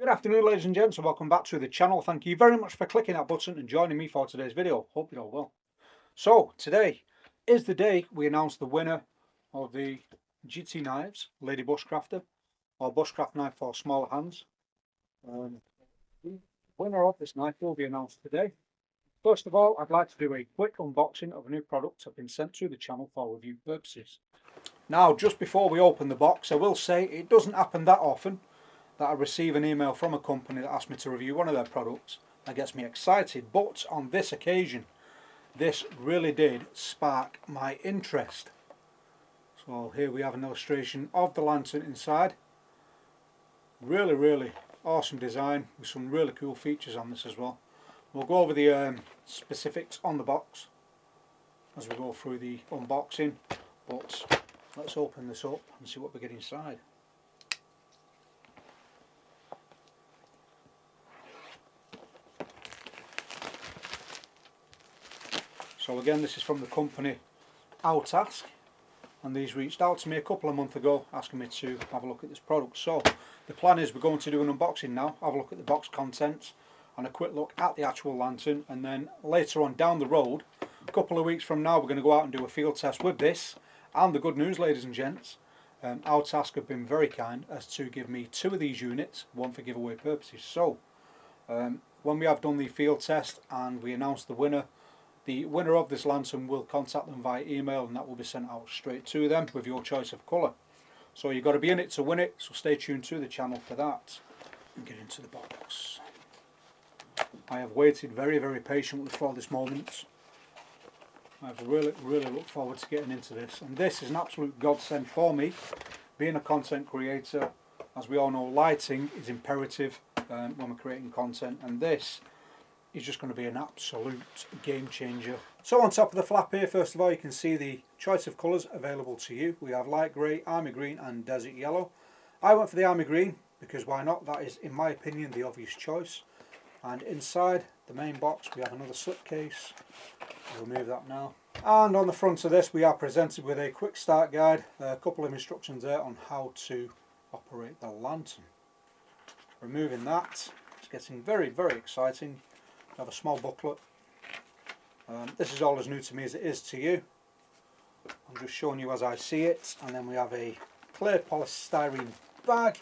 Good afternoon, ladies and gents, and welcome back to the channel. Thank you very much for clicking that button and joining me for today's video. Hope you're all well. So today is the day we announce the winner of the GT Knives Lady Bushcrafter, or Bushcraft knife for smaller hands. The winner of this knife will be announced today. First of all, I'd like to do a quick unboxing of a new product I've been sent to the channel for review purposes. Now, just before we open the box, I will say it doesn't happen that often that I receive an email from a company that asks me to review one of their products. That gets me excited, but on this occasion this really did spark my interest. So here we have an illustration of the lantern inside. Really awesome design with some really cool features on this as well. We'll go over the specifics on the box as we go through the unboxing, but let's open this up and see what we get inside. So again, this is from the company Outask, and these reached out to me a couple of months ago asking me to have a look at this product. So the plan is we're going to do an unboxing now, have a look at the box contents and a quick look at the actual lantern, and then later on down the road, a couple of weeks from now, we're going to go out and do a field test with this. And the good news, ladies and gents, Outask have been very kind as to give me 2 of these units, one for giveaway purposes. So when we have done the field test and we announce the winner of this lantern will contact them via email, and that will be sent out straight to them with your choice of colour. So you've got to be in it to win it, so stay tuned to the channel for that. And get into the box. I have waited very patiently for this moment. I've really looked forward to getting into this, and this is an absolute godsend for me. Being a content creator, as we all know, lighting is imperative when we're creating content, and this is just going to be an absolute game changer. So on top of the flap here, first of all, you can see the choice of colours available to you. We have light grey, army green and desert yellow. I went for the army green because why not? That is, in my opinion, the obvious choice. And inside the main box we have another slipcase. I'll remove that now. And on the front of this we are presented with a quick start guide, a couple of instructions there on how to operate the lantern. Removing that, it's getting very exciting. We have a small booklet. This is all as new to me as it is to you. I'm just showing you as I see it. And then we have a clear polystyrene bag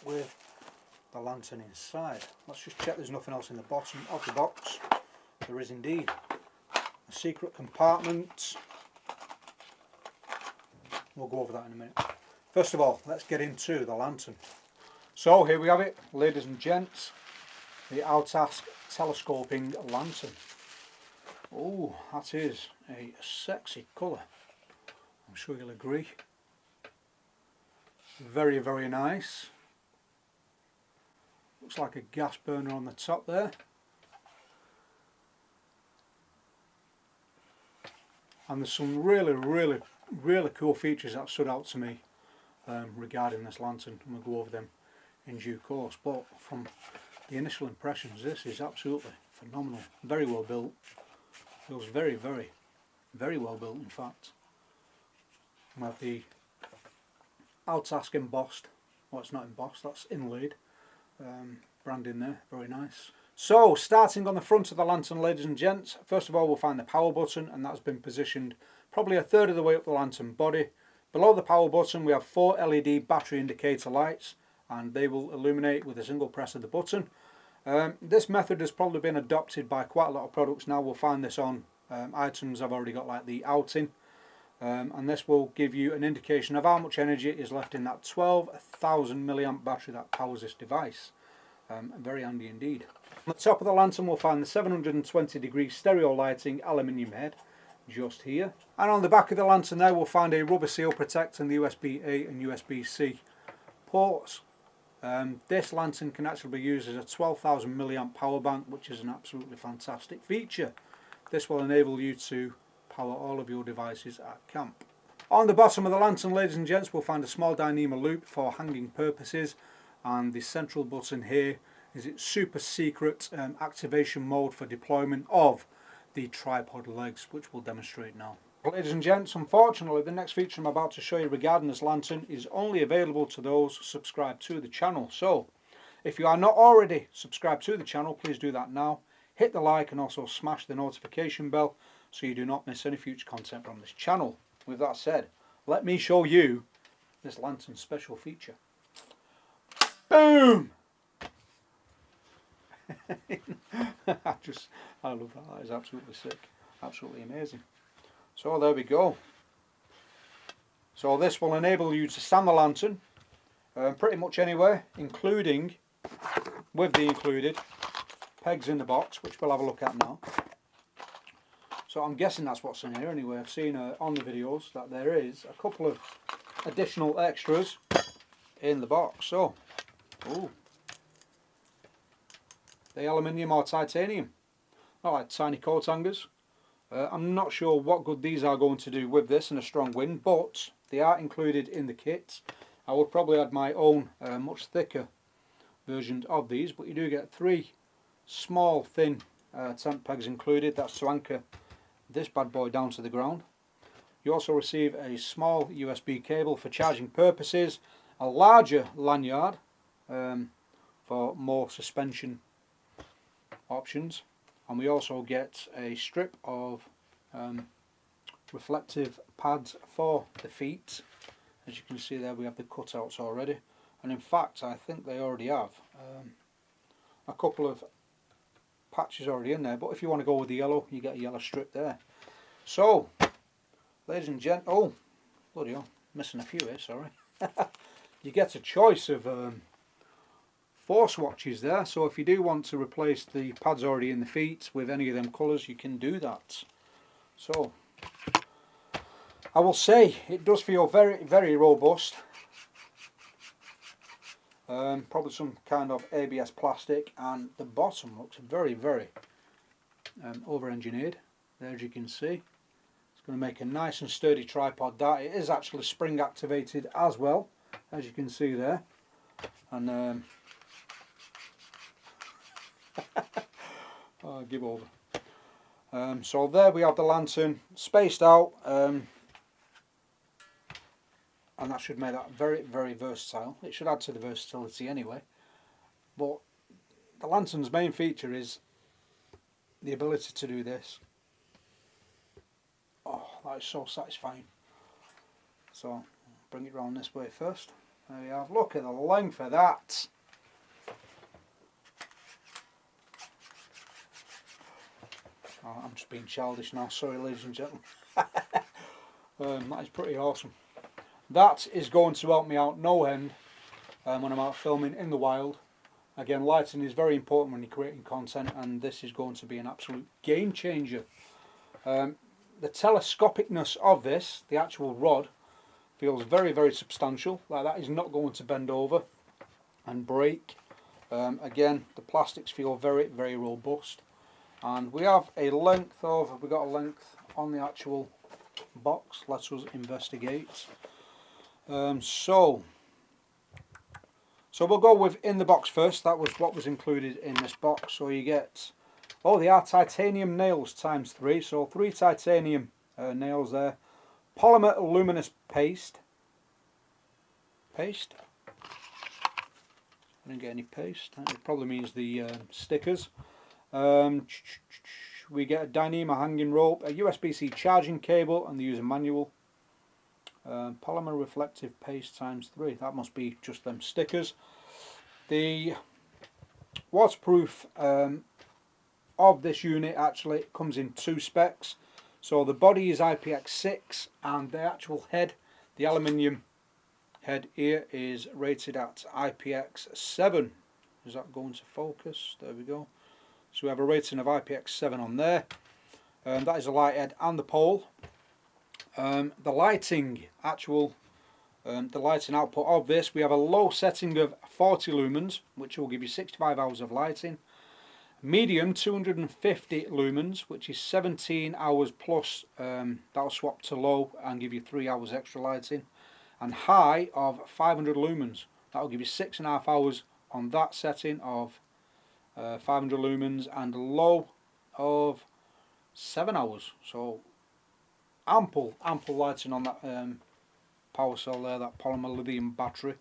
with the lantern inside. Let's just check there's nothing else in the bottom of the box. There is indeed a secret compartment. We'll go over that in a minute. First of all, let's get into the lantern. So here we have it, ladies and gents, the Outask telescoping lantern. Oh, that is a sexy colour. I'm sure you'll agree. Very nice. Looks like a gas burner on the top there. And there's some really cool features that stood out to me regarding this lantern, and we'll go over them in due course. But from the initial impressions, this is absolutely phenomenal. Very well built. Feels very well built, in fact. We have the Outask embossed. Well, it's not embossed, that's inlaid. Branding there, very nice. So starting on the front of the lantern, ladies and gents, first of all we'll find the power button, and that's been positioned probably a third of the way up the lantern body. Below the power button we have 4 LED battery indicator lights, and they will illuminate with a single press of the button. This method has probably been adopted by quite a lot of products now. We'll find this on items I've already got, like the outing, and this will give you an indication of how much energy is left in that 12,000 milliamp battery that powers this device. Very handy indeed. On the top of the lantern we'll find the 720 degree stereo lighting aluminium head just here, and on the back of the lantern there we'll find a rubber seal protecting the USB-A and USB-C ports. This lantern can actually be used as a 12,000 milliamp power bank, which is an absolutely fantastic feature. This will enable you to power all of your devices at camp. On the bottom of the lantern, ladies and gents, we'll find a small Dyneema loop for hanging purposes, and the central button here is its super secret activation mode for deployment of the tripod legs, which we'll demonstrate now. Ladies and gents, unfortunately the next feature I'm about to show you regarding this lantern is only available to those subscribed to the channel. So If you are not already subscribed to the channel, please do that now. Hit the like and also smash the notification bell so you do not miss any future content from this channel. With that said, let me show you this lantern special feature. Boom! I love that. That is absolutely sick. Absolutely amazing. So there we go. So this will enable you to stand the lantern pretty much anywhere, including with the included pegs in the box, which we'll have a look at now. So I'm guessing that's what's in here anyway. I've seen on the videos that there is a couple of additional extras in the box. So, ooh, the aluminium or titanium, not like tiny coat hangers. I'm not sure what good these are going to do with this in a strong wind, but they are included in the kit. I would probably add my own much thicker version of these, but you do get 3 small thin tent pegs included. That's to anchor this bad boy down to the ground. You also receive a small USB cable for charging purposes, a larger lanyard for more suspension options, and we also get a strip of reflective pads for the feet. As you can see there, we have the cutouts already, and in fact I think they already have a couple of patches already in there, but if you want to go with the yellow, you get a yellow strip there. So ladies and gents, oh bloody hell, missing a few here, sorry. You get a choice of 4 swatches there, so if you do want to replace the pads already in the feet with any of them colours, you can do that. So I will say it does feel very, very robust. Probably some kind of ABS plastic, and the bottom looks very, very over-engineered there, as you can see. It's going to make a nice and sturdy tripod. That it is actually spring activated as well, as you can see there, and oh, give over. So there we have the lantern spaced out, and that should make that very, very versatile. It should add to the versatility anyway, but the lantern's main feature is the ability to do this. Oh, that is so satisfying. So bring it round this way first. There we have. Look at the length of that. Oh, I'm just being childish now, sorry ladies and gentlemen. That is pretty awesome. That is going to help me out no end when I'm out filming in the wild. Again, lighting is very important when you're creating content, and this is going to be an absolute game changer. The telescopicness of this, the actual rod, feels very, very substantial. Like that is not going to bend over and break. Again, the plastics feel very, very robust. And we have a length of, we've got a length on the actual box. Let us investigate. So we'll go with in the box first. That was what was included in this box. So you get, oh, they are titanium nails ×3. So 3 titanium nails there. Polymer luminous paste. Paste? I didn't get any paste. It probably means the stickers. We get a Dyneema hanging rope, a USB-C charging cable, and the user manual. Polymer reflective paste ×3. That must be just them stickers. The waterproof of this unit actually comes in 2 specs. So the body is IPX6, and the actual head, the aluminium head here, is rated at IPX7. Is that going to focus? There we go. So we have a rating of IPX7 on there. That is the light head and the pole. The lighting actual, the lighting output of this, we have a low setting of 40 lumens, which will give you 65 hours of lighting. Medium 250 lumens, which is 17 hours plus. That'll swap to low and give you 3 hours extra lighting. And high of 500 lumens, that'll give you 6.5 hours on that setting of 500 lumens, and low of 7 hours. So ample lighting on that power cell there, that polymer lithium battery,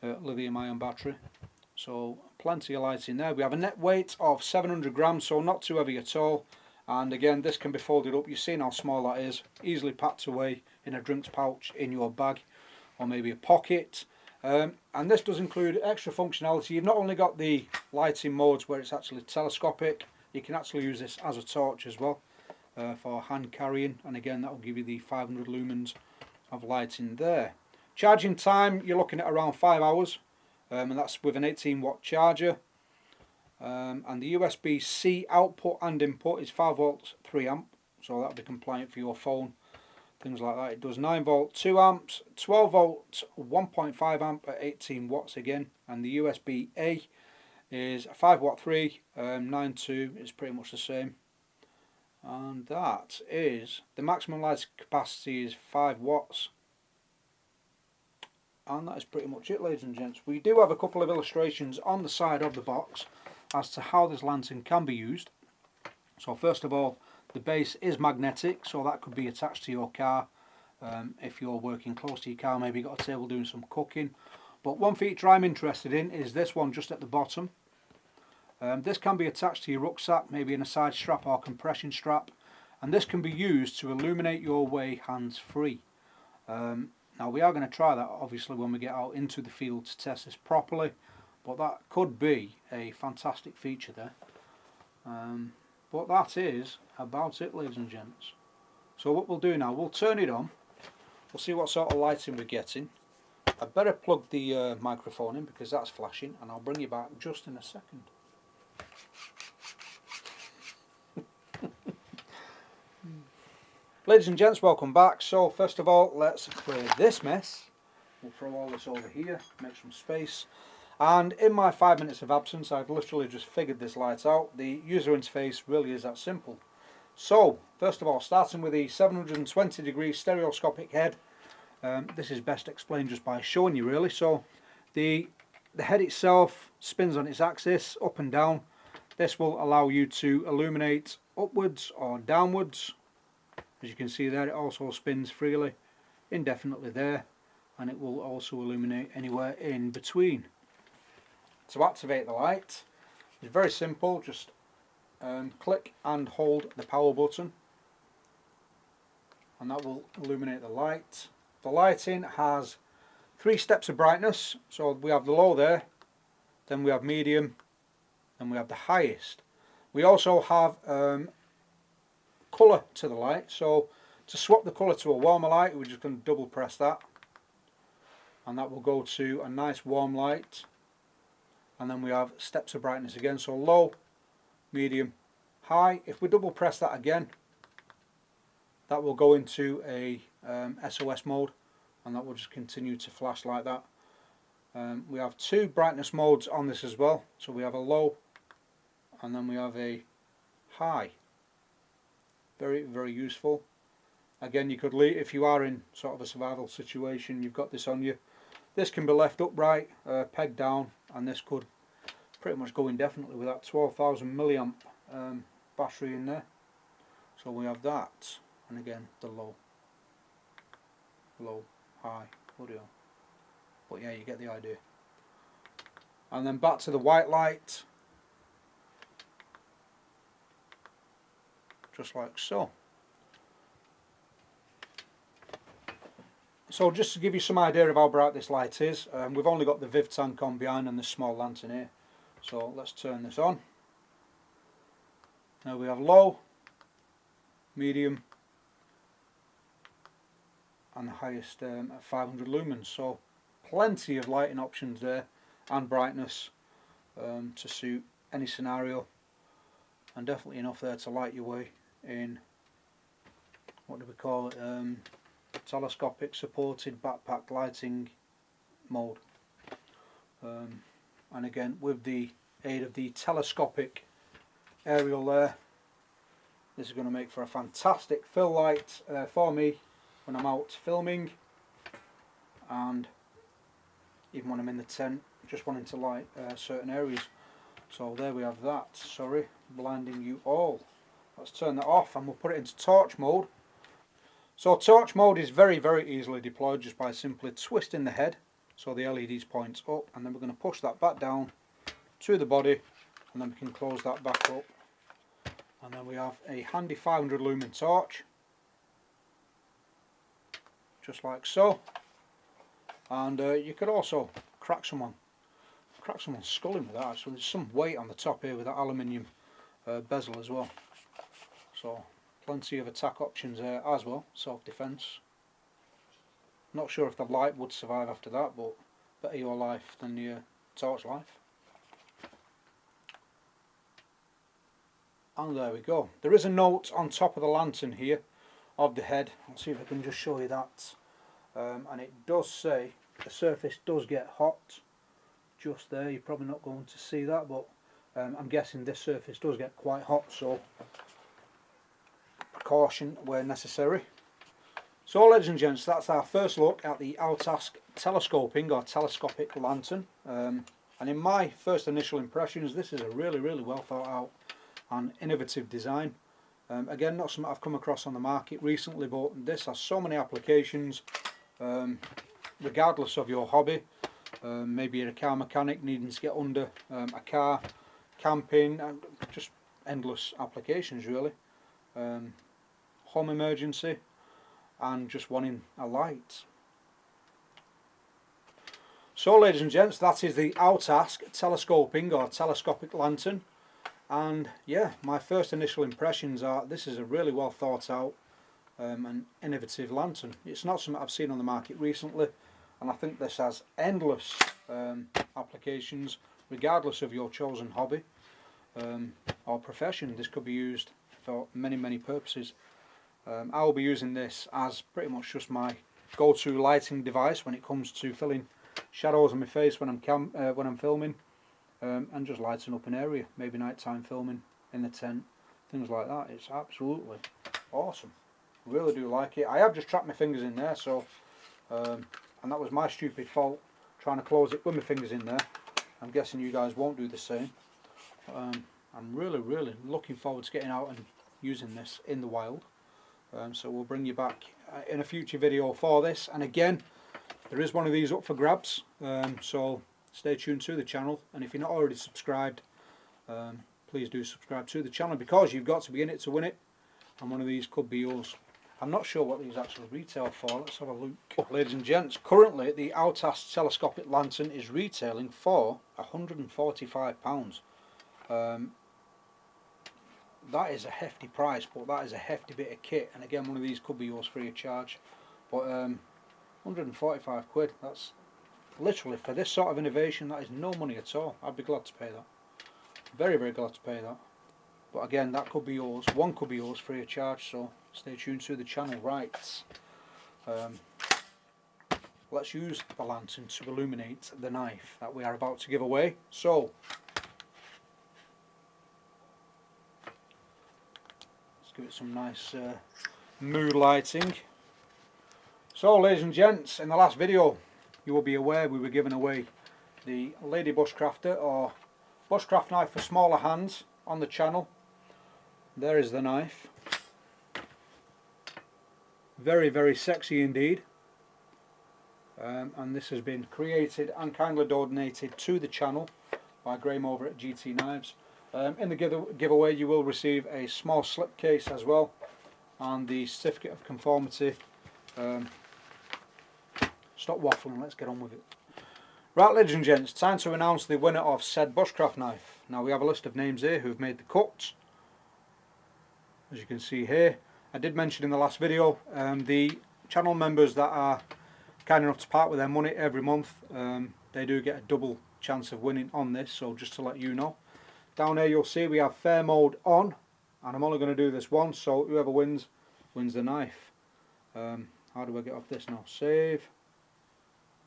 lithium ion battery. So plenty of light in there. We have a net weight of 700 grams, so not too heavy at all. And again, this can be folded up. You've seen how small that is. Easily packed away in a drinks pouch, in your bag, or maybe a pocket. And this does include extra functionality. You've not only got the lighting modes where it's actually telescopic, you can actually use this as a torch as well for hand carrying. And again, that will give you the 500 lumens of lighting there. Charging time, you're looking at around 5 hours. And that's with an 18-watt charger. And the USB-C output and input is 5 volts 3 amp, so that'll be compliant for your phone, things like that. It does 9 volt 2 amps, 12 volt 1.5 amp at 18 watts again, and the USB-A is 5 watt 3, 9.2 is pretty much the same. And that is, the maximum light capacity is 5 watts. And that is pretty much it, ladies and gents. We do have a couple of illustrations on the side of the box as to how this lantern can be used. So first of all, the base is magnetic, so that could be attached to your car if you're working close to your car, maybe you've got a table doing some cooking. But one feature I'm interested in is this one just at the bottom. This can be attached to your rucksack, maybe in a side strap or compression strap, and this can be used to illuminate your way hands-free. Now we are going to try that obviously when we get out into the field to test this properly, but that could be a fantastic feature there. But that is about it, ladies and gents. So what we'll do now, we'll turn it on, we'll see what sort of lighting we're getting. I'd better plug the microphone in because that's flashing, and I'll bring you back just in a second. Ladies and gents, welcome back. So first of all, let's clear this mess. We'll throw all this over here, make some space. And in my 5 minutes of absence, I've literally just figured this light out. The user interface really is that simple. So first of all, starting with the 720 degree stereoscopic head. This is best explained just by showing you really. So the head itself spins on its axis up and down. This will allow you to illuminate upwards or downwards. As you can see there, it also spins freely, indefinitely there, and it will also illuminate anywhere in between. To activate the light, it's very simple. Just click and hold the power button, and that will illuminate the light. The lighting has 3 steps of brightness. So we have the low there, then we have medium, and we have the highest. We also have colour to the light. So to swap the colour to a warmer light, we're just going to double press that, and that will go to a nice warm light. And then we have steps of brightness again, so low, medium, high. If we double press that again, that will go into a SOS mode, and that will just continue to flash like that. We have 2 brightness modes on this as well, so we have a low and then we have a high. Very, very useful. Again, you could leave, if you are in sort of a survival situation, you've got this on you. This can be left upright, pegged down, and this could pretty much go indefinitely with that 12,000 milliamp battery in there. So we have that, and again the low, high, audio. But yeah, you get the idea. And then back to the white light, just like so. So just to give you some idea of how bright this light is, we've only got the Viv tank on behind and this small lantern here. So let's turn this on. Now we have low, medium, and the highest at 500 lumens. So plenty of lighting options there, and brightness to suit any scenario, and definitely enough there to light your way in, what do we call it, telescopic supported backpack lighting mode. And again, with the aid of the telescopic aerial there, this is going to make for a fantastic fill light for me when I'm out filming, and even when I'm in the tent just wanting to light certain areas. So there we have that. Sorry, blinding you all. Let's turn that off and we'll put it into torch mode. So torch mode is very, very easily deployed just by simply twisting the head so the LEDs point up, and then we're going to push that back down to the body, and then we can close that back up. And then we have a handy 500 lumen torch, just like so. And you could also crack someone's skull in with that. So there's some weight on the top here with that aluminium bezel as well. So plenty of attack options there as well, self-defense. Not sure if the light would survive after that, but better your life than your torch life. And there we go. There is a note on top of the lantern here of the head. I'll see if I can just show you that. And it does say the surface does get hot just there. You're probably not going to see that, but I'm guessing this surface does get quite hot, so precaution where necessary. So ladies and gents, that's our first look at the Outask telescoping or telescopic lantern. And in my first initial impressions, this is a really well thought out and innovative design. Again, not something I've come across on the market recently, but this has so many applications, regardless of your hobby. Maybe you're a car mechanic needing to get under a car, camping, and just endless applications really. Home emergency, and just wanting a light. So ladies and gents, that is the Outask telescoping or telescopic lantern. And yeah, my first initial impressions are this is a really well thought out and innovative lantern. It's not something I've seen on the market recently, and I think this has endless applications regardless of your chosen hobby or profession. This could be used for many purposes. I will be using this as pretty much just my go-to lighting device when it comes to filling shadows on my face when I'm filming. And just lighting up an area, maybe nighttime filming in the tent, things like that. It's absolutely awesome. Really do like it. I have just trapped my fingers in there, so and that was my stupid fault trying to close it with my fingers in there. I'm guessing you guys won't do the same. I'm really looking forward to getting out and using this in the wild. So we'll bring you back in a future video for this. And again, there is one of these up for grabs, so stay tuned to the channel, and if you're not already subscribed, please do subscribe to the channel, because you've got to be in it to win it, and one of these could be yours. I'm not sure what these actually retail for. Let's have a look. Ladies and gents, currently the Outask telescopic lantern is retailing for £145. That is a hefty price, but that is a hefty bit of kit, and again, one of these could be yours free of charge. But 145 quid, that's literally, for this sort of innovation, that is no money at all. I'd be glad to pay that. Very glad to pay that. But again, that could be yours. One could be yours free of charge, so stay tuned to the channel. Right. Let's use the lantern to illuminate the knife that we are about to give away. So, let's give it some nice mood lighting. So, ladies and gents, in the last video, you will be aware we were giving away the Lady Bushcrafter or Bushcraft knife for smaller hands on the channel. There is the knife. Very sexy indeed. And this has been created and kindly donated to the channel by Graham over at GT Knives. In the giveaway you will receive a small slipcase as well, and the certificate of conformity. Stop waffling, let's get on with it. Right, ladies and gents, time to announce the winner of said Bushcraft knife. Now we have a list of names here who've made the cut. As you can see here, I did mention in the last video, the channel members that are kind enough to part with their money every month, they do get a double chance of winning on this, so just to let you know. Down here you'll see we have fair mode on, and I'm only going to do this once, so whoever wins the knife. How do I get off this now? Save.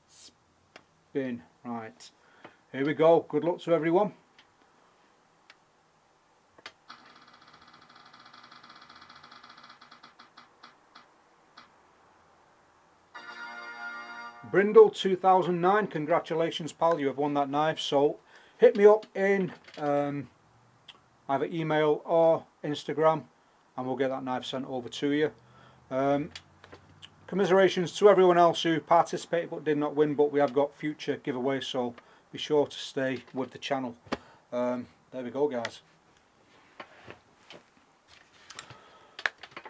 Spin. Right, here we go. Good luck to everyone. Brindle 2009, congratulations pal, you have won that knife. So hit me up in either email or Instagram and we'll get that knife sent over to you. Commiserations to everyone else who participated but did not win, but we have got future giveaways, so be sure to stay with the channel. There we go, guys.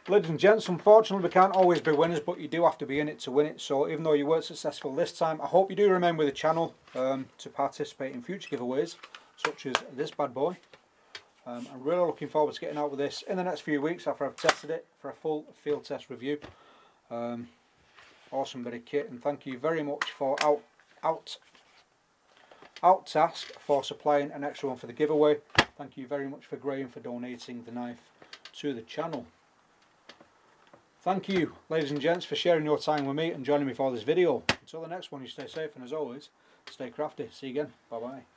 Ladies and gents, unfortunately we can't always be winners, but you do have to be in it to win it. So even though you weren't successful this time, I hope you do remain with the channel to participate in future giveaways such as this bad boy. I'm really looking forward to getting out with this in the next few weeks after I've tested it for a full field test review. Awesome bit of kit, and thank you very much for Outask for supplying an extra one for the giveaway. Thank you very much for Graham for donating the knife to the channel. Thank you, ladies and gents, for sharing your time with me and joining me for this video. Until the next one, you stay safe, and as always, stay crafty. See you again. Bye bye.